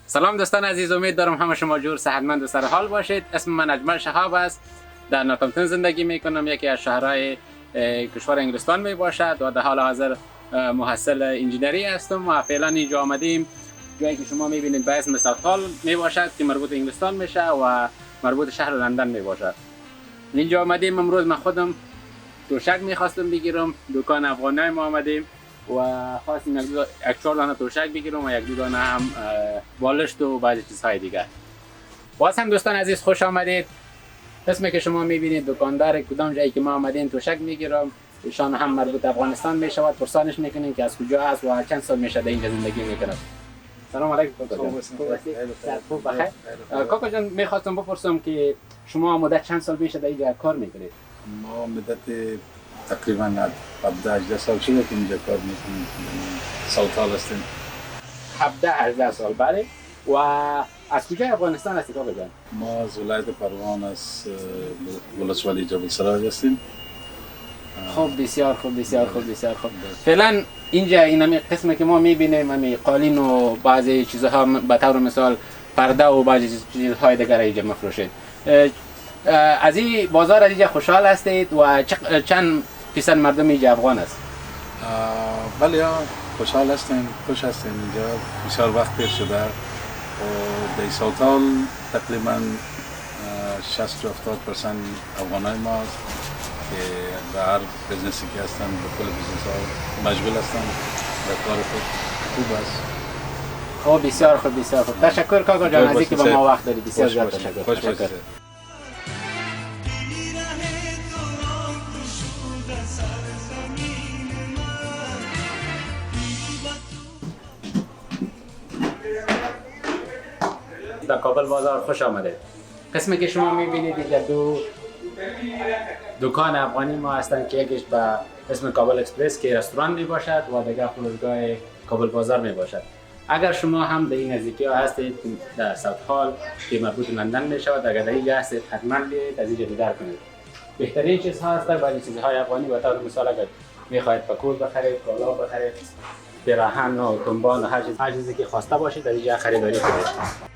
سلام دوستان عزیز، امید دارم همه شما جور صحتمند و سر حال باشید. اسم من اجمل شهاب است. در ناتامتون زندگی میکنم، یکی از شهرهای کشور انگلستان می باشد و در حال حاضر محصل انجینری هستم و فعلا اینجا آمدیم. جایی که شما میبینید به اسم ساوثهال می باشد که مربوط انگلستان میشه و مربوط شهر لندن می باشد. اینجا آمدیم امروز من خودم توشک میخواستم بگیرم. دکان افغانی ما آمدیم و خواستیم یک 4 دانه توشک بگیرم و یک 2 دانه هم بالشت و بعضی چیزهای دیگر. باز هم دوستان عزیز خوش آمدید. اسمی که شما میبینید دکاندار کدام جایی که ما آمدیم توشک میگیرم، ایشان هم مربوط افغانستان میشود. پرسانش میکنیم که از کجا است و چند سال میشه در اینجا زندگی میکند. سلام علیکم کاکا جان. کاکا جان میخواستم بپرسم که شما مدت چند سال میشه در اینجا کار میکنید؟ ما مدت تقریبا 17-18 سال شده که اینجا کار میکنیم. ساوثهال هستیم. 17-18 سال، بله. و از کجای افغانستان هستی کاکا جان؟ ما از ولایت پروان از ولسوالی جبل سراج هستیم. خوب، بسیار خوب، بسیار خوب، بسیار خوب. فعلا اینجا این قسمی که ما میبینیم همین قالین و بعضی چیزها به طور مثال پرده و بعضی چیزهای دیگر اینجا مفروشید. از این بازار از اینجا خوشحال هستید و چند فیصد مردم اینجا افغان است؟ بله، خوشحال هستیم، خوش هستیم. اینجا بسیار وقت پیر شده و در ساوثهال تقریبا 60-70% افغانای ماست که به هر بزنسی که هستن، به کل بزنس ها مشغول هستن در کار خود. خوب است. خب بسیار خوب، بسیار خوب. تشکر کاکا جان از اینکه به ما وقت دادید. بسیار زیاد تشکر. خوش باشید. در کابل بازار خوش آمده. قسمی که شما میبینید اینجا دو دکان افغانی ما هستند که یکیش به اسم کابل اکسپرس که رستوران می باشد و دیگر فروشگاه کابل بازار می باشد. اگر شما هم در این نزدیکی ها هستید در ساوثهال که مربوط لندن می شود، اگر در اینجا هستید حتما بیایید از اینجا دیدار کنید. بهترین چیزها هستند بعضی چیزهای افغانی. به طور مثال اگر میخواهید پکول بخرید، کالا بخرید، پیراهن و تنبان و هر چیزی که خواسته باشید از اینجا خریداری کنید.